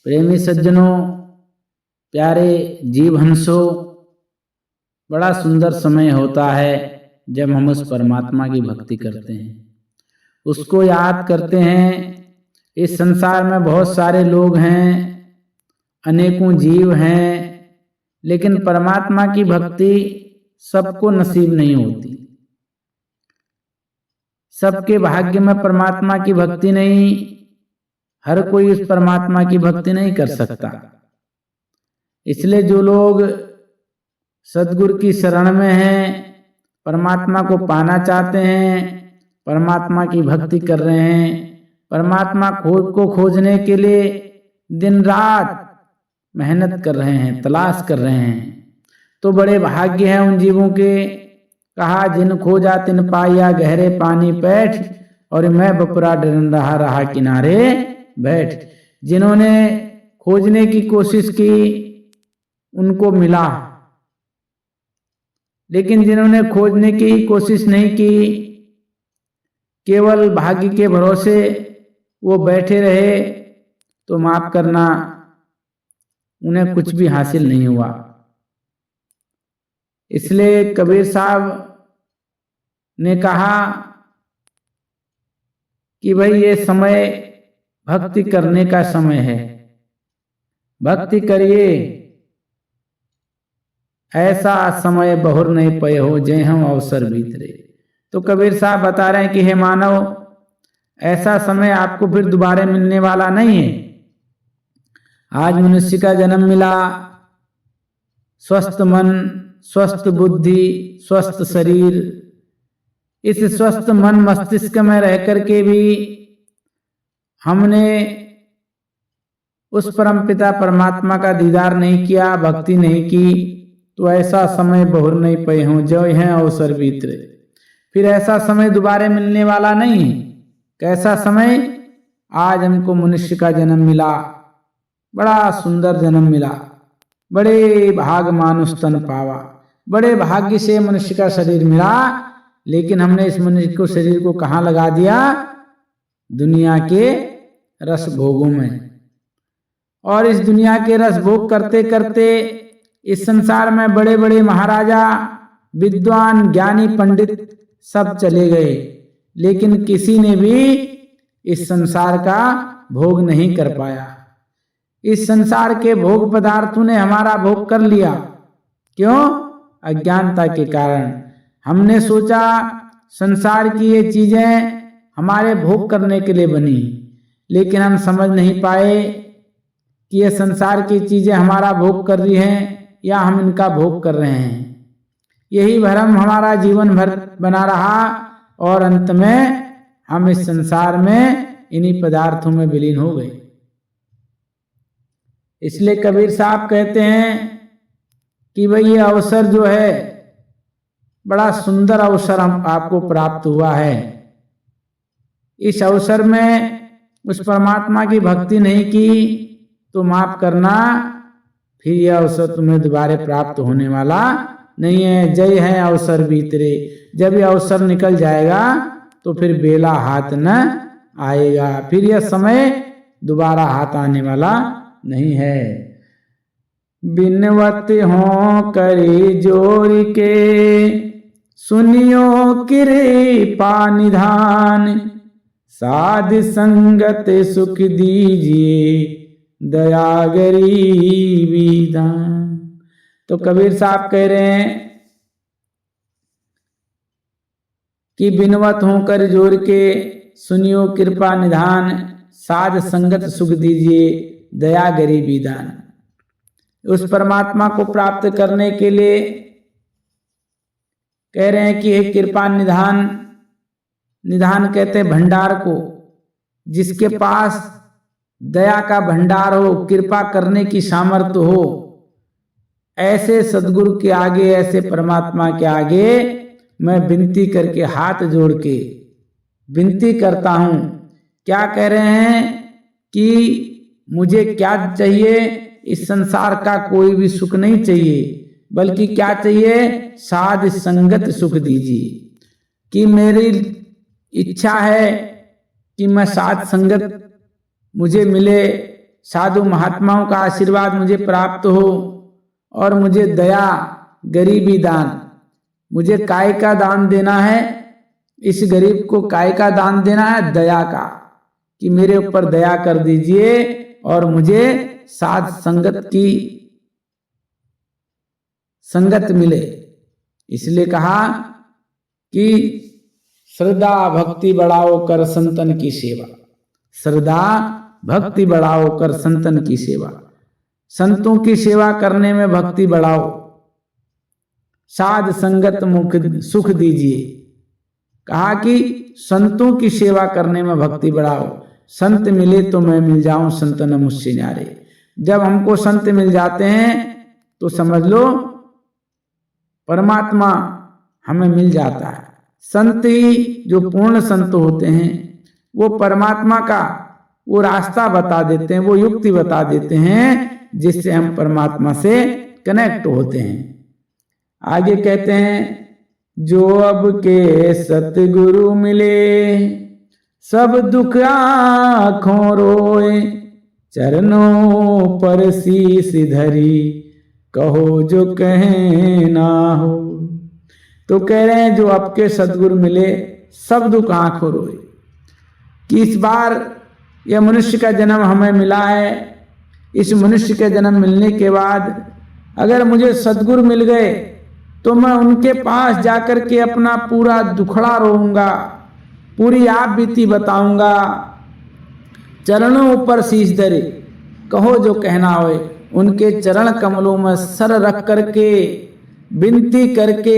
प्रेमी सज्जनों, प्यारे जीव हंसों, बड़ा सुंदर समय होता है जब हम उस परमात्मा की भक्ति करते हैं, उसको याद करते हैं। इस संसार में बहुत सारे लोग हैं, अनेकों जीव हैं, लेकिन परमात्मा की भक्ति सबको नसीब नहीं होती। सबके भाग्य में परमात्मा की भक्ति नहीं, हर कोई उस परमात्मा की भक्ति नहीं कर सकता। इसलिए जो लोग सद्गुरु की शरण में हैं, परमात्मा को पाना चाहते हैं, परमात्मा की भक्ति कर रहे हैं, परमात्मा को खोजने के लिए दिन रात मेहनत कर रहे हैं, तलाश कर रहे हैं, तो बड़े भाग्य हैं उन जीवों के। कहा जिन खोजा तिन पाया गहरे पानी पैठ, और मैं बपुरा डरन रहा किनारे बैठ। जिन्होंने खोजने की कोशिश की उनको मिला, लेकिन जिन्होंने खोजने की कोशिश नहीं की, केवल भाग्य के भरोसे वो बैठे रहे, तो माफ करना, उन्हें कुछ भी हासिल नहीं हुआ। इसलिए कबीर साहब ने कहा कि भाई ये समय भक्ति करने का समय है, भक्ति करिए, ऐसा समय बहुर नहीं पए हो जय हम अवसर भीतरे। तो कबीर साहब बता रहे हैं कि हे मानव, ऐसा समय आपको फिर दोबारा मिलने वाला नहीं है। आज मनुष्य का जन्म मिला, स्वस्थ मन, स्वस्थ बुद्धि, स्वस्थ शरीर, इस स्वस्थ मन मस्तिष्क में रह करके भी हमने उस परमपिता परमात्मा का दीदार नहीं किया, भक्ति नहीं की, तो ऐसा समय बहुर नहीं पए हों जो है अवसर भीतरे। फिर ऐसा समय दोबारा मिलने वाला नहीं है। कैसा समय? आज हमको मनुष्य का जन्म मिला, बड़ा सुंदर जन्म मिला, बड़े भाग मानुष तन पावा, बड़े भाग्य से मनुष्य का शरीर मिला, लेकिन हमने इस मनुष्य को शरीर को कहाँ लगा दिया? दुनिया के रस भोगों में। और इस दुनिया के रस भोग करते करते इस संसार में बड़े बड़े महाराजा, विद्वान, ज्ञानी, पंडित सब चले गए, लेकिन किसी ने भी इस संसार का भोग नहीं कर पाया। इस संसार के भोग पदार्थों ने हमारा भोग कर लिया। क्यों? अज्ञानता के कारण। हमने सोचा संसार की ये चीजें हमारे भोग करने के लिए बनी, लेकिन हम समझ नहीं पाए कि ये संसार की चीजें हमारा भोग कर रही हैं या हम इनका भोग कर रहे हैं। यही भ्रम हमारा जीवन भर बना रहा, और अंत में हम इस संसार में इन्हीं पदार्थों में विलीन हो गए। इसलिए कबीर साहब कहते हैं कि भाई ये अवसर जो है, बड़ा सुंदर अवसर हम आपको प्राप्त हुआ है। इस अवसर में उस परमात्मा की भक्ति नहीं की तो माफ करना, फिर यह अवसर तुम्हें दोबारा प्राप्त होने वाला नहीं है। जय है अवसर भीतरे। जब यह अवसर निकल जाएगा तो फिर बेला हाथ न आएगा, फिर यह समय दोबारा हाथ आने वाला नहीं है। बिनवत हो करी जोर के, सुनियो कृपा निधान, साध संगत सुख दीजिए, दया गरीबी दान। तो कबीर साहब कह रहे हैं कि बिनवत होकर जोर के, सुनियो कृपा निधान, साध संगत सुख दीजिए, दया गरीबी दान। उस परमात्मा को प्राप्त करने के लिए कह रहे हैं कि एक कृपा निधान, निधान कहते हैं भंडार को, जिसके पास दया का भंडार हो, कृपा करने की सामर्थ्य हो, ऐसे सद्गुरु के आगे, ऐसे परमात्मा के आगे मैं विनती करके, हाथ जोड़ के विनती करता हूं। क्या कह रहे हैं कि मुझे क्या चाहिए? इस संसार का कोई भी सुख नहीं चाहिए, बल्कि क्या चाहिए? साध संगत सुख दीजिए। कि मेरी इच्छा है कि मैं साध संगत मुझे मिले, साधु महात्माओं का आशीर्वाद मुझे प्राप्त हो और मुझे दया, गरीबी दान, मुझे काय का दान देना है, इस गरीब को काय का दान देना है, दया का, कि मेरे ऊपर दया कर दीजिए और मुझे साध संगत की संगत मिले। इसलिए कहा कि श्रद्धा भक्ति बढ़ाओ कर संतन की सेवा, श्रद्धा भक्ति बढ़ाओ कर संतन की सेवा, संतों की सेवा करने में भक्ति बढ़ाओ, साध संगत मुख सुख दीजिए। कहा कि संतों की सेवा करने में भक्ति बढ़ाओ, संत मिले तो मैं मिल जाऊं, संत न मुझसे न्यारे। जब हमको संत मिल जाते हैं तो समझ लो परमात्मा हमें मिल जाता है। संत ही जो पूर्ण संत होते हैं वो परमात्मा का वो रास्ता बता देते हैं, वो युक्ति बता देते हैं जिससे हम परमात्मा से कनेक्ट होते हैं। आगे कहते हैं, जो अब के सतगुरु मिले सब दुख आँखों रोए, चरणों पर शीश धरी कहो जो कहे ना हो। तो कह रहे हैं जो आपके सदगुरु मिले सब दुख आंखों रोए, कि इस बार यह मनुष्य का जन्म हमें मिला है, इस मनुष्य के जन्म मिलने के बाद अगर मुझे सदगुरु मिल गए तो मैं उनके पास जाकर के अपना पूरा दुखड़ा रोऊंगा, पूरी आप बीती बताऊंगा। चरणों पर शीश धरे कहो जो कहना होए, उनके चरण कमलों में सर रख करके विनती करके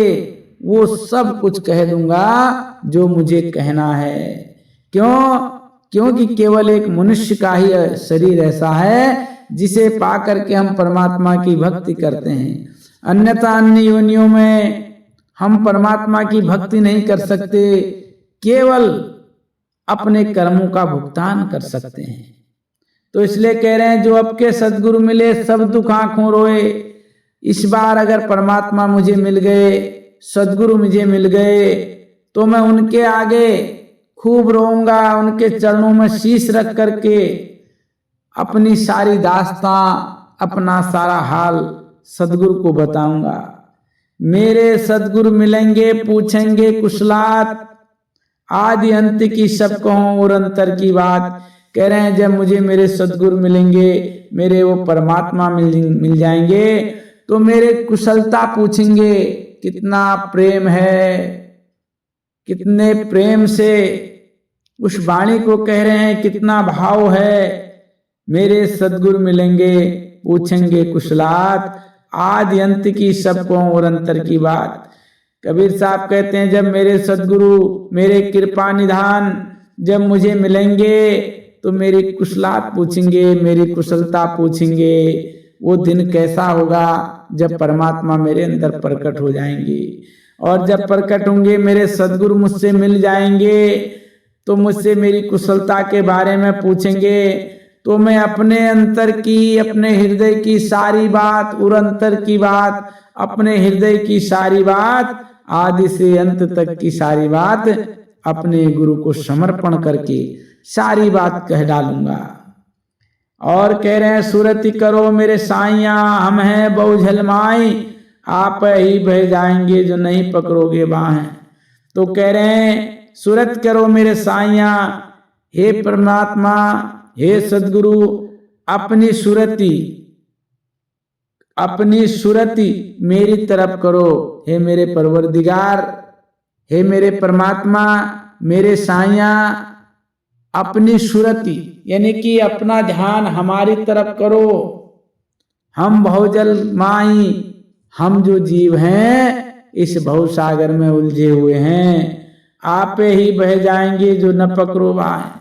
वो सब कुछ कह दूंगा जो मुझे कहना है। क्यों? क्योंकि केवल एक मनुष्य का ही शरीर ऐसा है जिसे पा करके हम परमात्मा की भक्ति करते हैं। अन्यथा अन्य योनियों में हम परमात्मा की भक्ति नहीं कर सकते, केवल अपने कर्मों का भुगतान कर सकते हैं। तो इसलिए कह रहे हैं जो आपके सदगुरु मिले सब दुख आंखों रोए। इस बार अगर परमात्मा मुझे मिल गए, सदगुरु मुझे मिल गए, तो मैं उनके आगे खूब रोऊंगा, उनके चरणों में शीश रख करके अपनी सारी दास्तां, अपना सारा हाल सदगुरु को बताऊंगा। मेरे सदगुरु मिलेंगे पूछेंगे कुशलात, आदि अंत की सब कहूं और अंतर की बात। कह रहे हैं जब मुझे मेरे सदगुरु मिलेंगे, मेरे वो परमात्मा मिल जाएंगे, तो मेरे कुशलता पूछेंगे, कितना प्रेम है, कितने प्रेम से उस वाणी को कह रहे हैं, कितना भाव है। मेरे सदगुरु मिलेंगे पूछेंगे कुशलात, आदि अंत की सबको और अंतर की बात। कबीर साहब कहते हैं जब मेरे सदगुरु, मेरे कृपा निधान जब मुझे मिलेंगे तो मेरी कुशलात पूछेंगे, मेरी कुशलता पूछेंगे। वो दिन कैसा होगा जब परमात्मा मेरे अंदर प्रकट हो जाएंगे, और जब प्रकट होंगे मेरे सदगुरु मुझसे मिल जाएंगे तो मुझसे मेरी कुशलता के बारे में पूछेंगे। तो मैं अपने अंतर की, अपने हृदय की सारी बात, उरंतर की बात, अपने हृदय की सारी बात, आदि से अंत तक की सारी बात अपने गुरु को समर्पण करके सारी बात कह डालूंगा। और कह रहे हैं सुरति करो मेरे साइया, हम हैं बहु माई, आप ही बह जाएंगे जो नहीं पकड़ोगे बाहें। तो कह रहे हैं सुरत करो मेरे साइया, हे परमात्मा, हे सदगुरु, अपनी सुरति मेरी तरफ करो। हे मेरे परवरदिगार, हे मेरे परमात्मा, मेरे साइया, अपनी सुरति यानी कि अपना ध्यान हमारी तरफ करो। हम बहुजल माई, हम जो जीव हैं इस भवसागर में उलझे हुए हैं, आप ही बह जाएंगे जो न पकड़ो बाहें।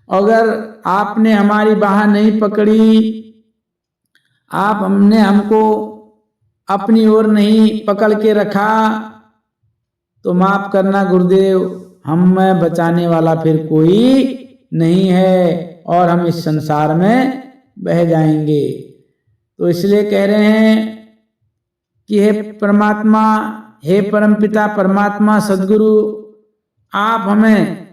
अगर आपने हमारी बाह नहीं पकड़ी, आप हमको अपनी ओर नहीं पकड़ के रखा, तो माफ करना गुरुदेव, हम में बचाने वाला फिर कोई नहीं है और हम इस संसार में बह जाएंगे। तो इसलिए कह रहे हैं कि हे परमात्मा, हे परमपिता परमात्मा सदगुरु, आप हमें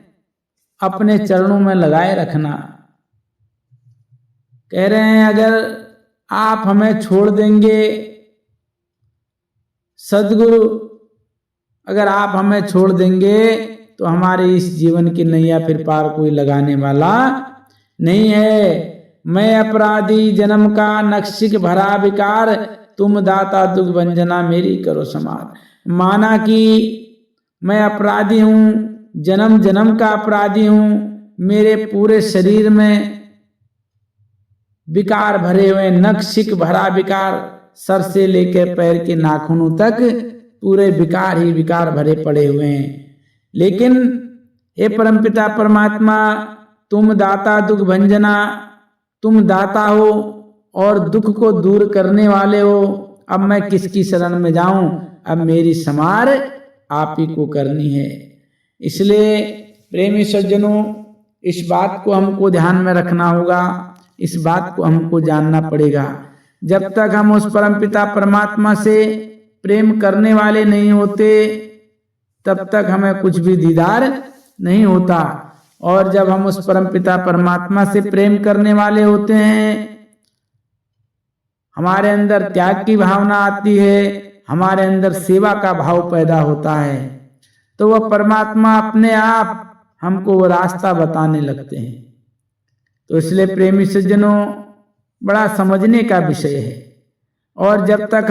अपने चरणों में लगाए रखना। कह रहे हैं अगर आप हमें छोड़ देंगे सदगुरु, अगर आप हमें छोड़ देंगे तो हमारे इस जीवन की नैया फिर पार कोई लगाने वाला नहीं है। मैं अपराधी जन्म का नक्शिक भरा विकार, तुम दाता दुख भंजना मेरी करो समार। माना कि मैं अपराधी हूं, जन्म जन्म का अपराधी हूं, मेरे पूरे शरीर में विकार भरे हुए, नक्शिक भरा विकार, सर से लेकर पैर के नाखूनों तक पूरे विकार ही विकार भरे पड़े हुए हैं। लेकिन हे परमपिता परमात्मा, तुम दाता दुख भंजना, तुम दाता हो और दुख को दूर करने वाले हो। अब मैं किसकी शरण में जाऊं? अब मेरी समार आप ही को करनी है। इसलिए प्रेमी सज्जनों, इस बात को हमको ध्यान में रखना होगा, इस बात को हमको जानना पड़ेगा। जब तक हम उस परमपिता परमात्मा से प्रेम करने वाले नहीं होते तब तक हमें कुछ भी दीदार नहीं होता। और जब हम उस परमपिता परमात्मा से प्रेम करने वाले होते हैं, हमारे अंदर त्याग की भावना आती है, हमारे अंदर सेवा का भाव पैदा होता है, तो वह परमात्मा अपने आप हमको वो रास्ता बताने लगते हैं। तो इसलिए प्रेमी सज्जनों, बड़ा समझने का विषय है। और जब तक